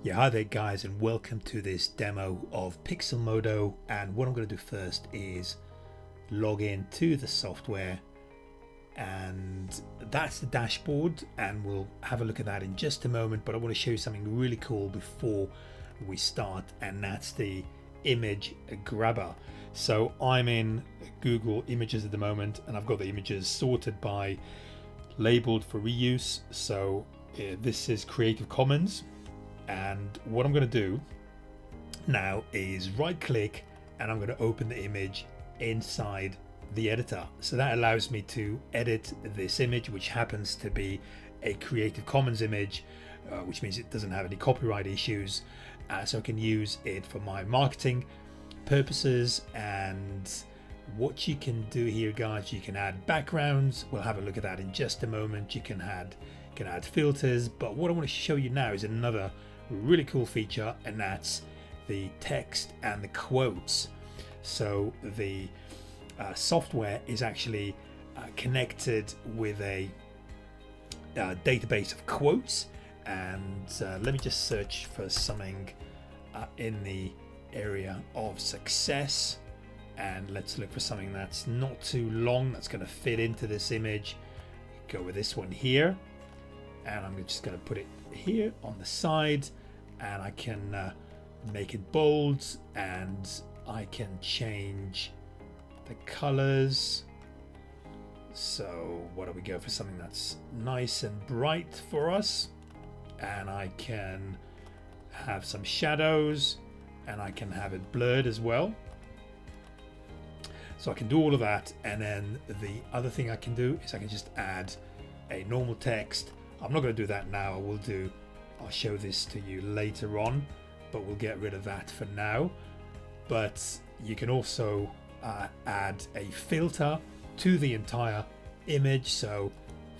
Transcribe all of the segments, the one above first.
Yeah, hi there guys, and welcome to this demo of PixelModo. And what I'm going to do first is log in to the software, and that's the dashboard, and we'll have a look at that in just a moment. But I want to show you something really cool before we start, and that's the image grabber. So I'm in Google Images at the moment, and I've got the images sorted by labeled for reuse. So this is Creative Commons. And what I'm going to do now is right click, and I'm going to open the image inside the editor. So that allows me to edit this image, which happens to be a Creative Commons image, which means it doesn't have any copyright issues. So I can use it for my marketing purposes. And what you can do here, guys, you can add backgrounds. We'll have a look at that in just a moment. You can add filters, but what I want to show you now is another really cool feature, and that's the text and the quotes. So the software is actually connected with a database of quotes, and let me just search for something in the area of success, and let's look for something that's not too long, that's going to fit into this image. Go with this one here, and I'm just going to put it here on the side, and I can make it bold, and I can change the colors. So what do we go for? Something that's nice and bright for us, and I can have some shadows, and I can have it blurred as well. So I can do all of that, and then the other thing I can do is I can just add a normal text. I'm not going to do that now. I'll show this to you later on, but we'll get rid of that for now. But you can also add a filter to the entire image. So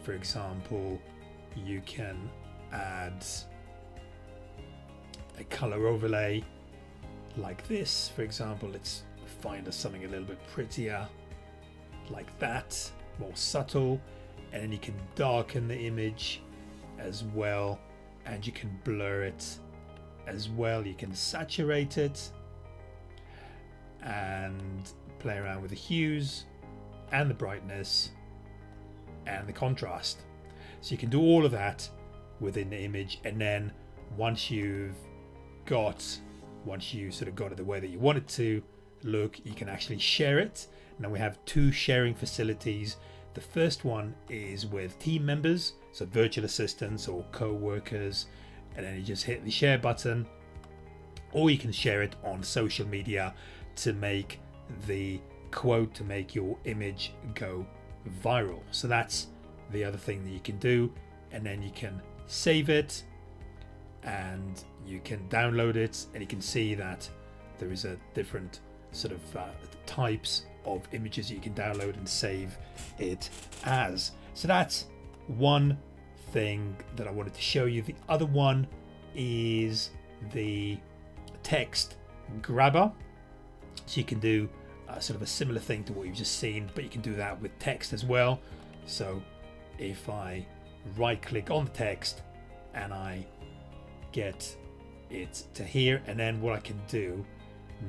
for example, you can add a color overlay like this. For example, let's find us something a little bit prettier like that, more subtle, and then you can darken the image as well, and you can blur it as well. You can saturate it and play around with the hues and the brightness and the contrast. So you can do all of that within the image, and then once you sort of got it the way that you want it to look, you can actually share it. Now we have two sharing facilities. The first one is with team members, so virtual assistants or co-workers, and then you just hit the share button, or you can share it on social media to make the quote, to make your image go viral. So that's the other thing that you can do, and then you can save it, and you can download it, and you can see that there is a different sort of types of images you can download and save it as. So that's one thing that I wanted to show you. The other one is the text grabber. So you can do sort of a similar thing to what you've just seen, but you can do that with text as well. So if I right click on the text and I get it to here, and then what I can do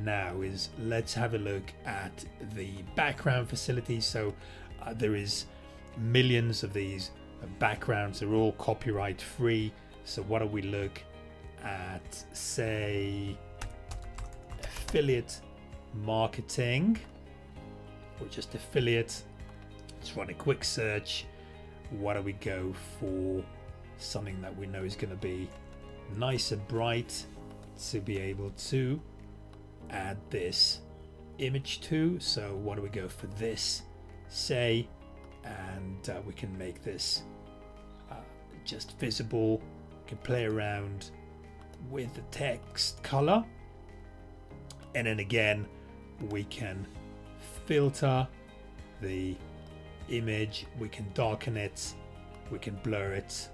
now is let's have a look at the background facilities. So there is millions of these backgrounds. They're all copyright free. So what do we look at? Say affiliate marketing, or just affiliate. Let's run a quick search. What do we go for? Something that we know is going to be nice and bright to be able to add this image to. So what do we go for this, say, and we can make this just visible. We can play around with the text color, and then again we can filter the image, we can darken it, we can blur it,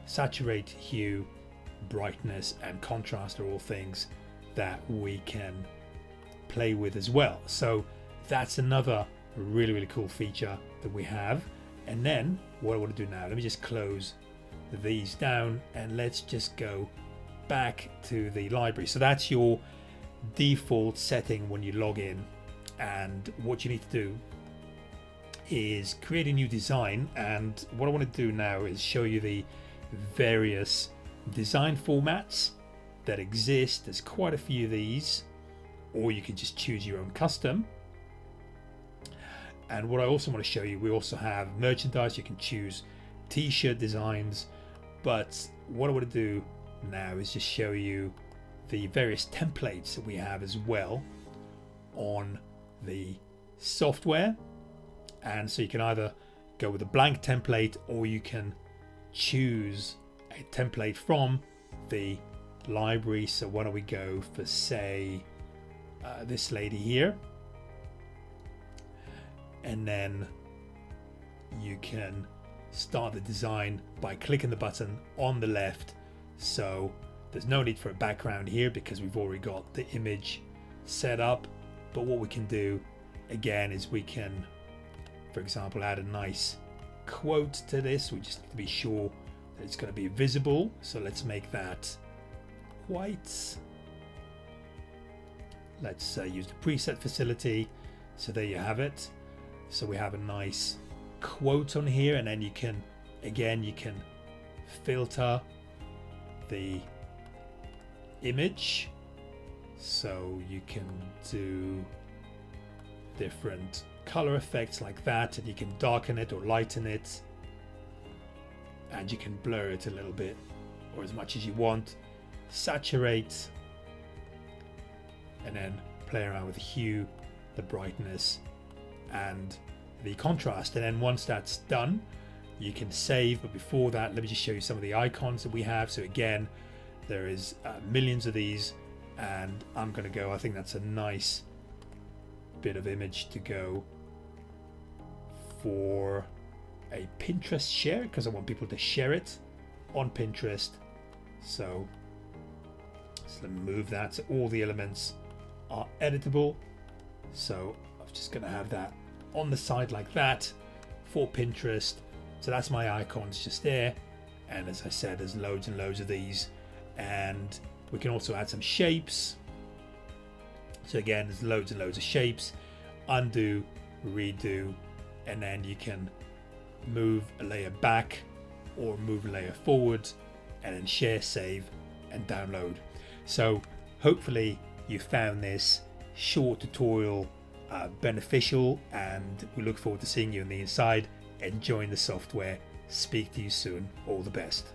saturate, hue, brightness and contrast are all things that we can play with as well. So that's another really cool feature that we have. And then what I want to do now, let me just close these down, and let's just go back to the library. So that's your default setting when you log in, and what you need to do is create a new design. And what I want to do now is show you the various design formats that exist. There's quite a few of these, or you can just choose your own custom. And what I also want to show you, we also have merchandise. You can choose t-shirt designs, but what I want to do now is just show you the various templates that we have as well on the software. And so you can either go with a blank template, or you can choose a template from the library. So why don't we go for, say, this lady here, and then you can start the design by clicking the button on the left. So there's no need for a background here because we've already got the image set up. But what we can do again is we can, for example, add a nice quote to this. We just need to be sure that it's going to be visible. So let's make that white. Let's use the preset facility. So there you have it. So we have a nice quote on here, and then you can, again, you can filter the image. So you can do different color effects like that, and you can darken it or lighten it, and you can blur it a little bit or as much as you want, saturate, and then play around with the hue, the brightness, and the contrast. And then once that's done, you can save. But before that, let me just show you some of the icons that we have. So again, there is millions of these, and I'm going to go, I think that's a nice bit of image to go for a Pinterest share, because I want people to share it on Pinterest. So let me move that. So all the elements are editable. So I'm just going to have that on the side like that for Pinterest. So that's my icons just there. And as I said, there's loads and loads of these, and we can also add some shapes. So again, there's loads and loads of shapes. Undo, redo, and then you can move a layer back or move a layer forward, and then share, save, and download. So hopefully you found this short tutorial beneficial, and we look forward to seeing you on the inside, enjoying the software. Speak to you soon. All the best.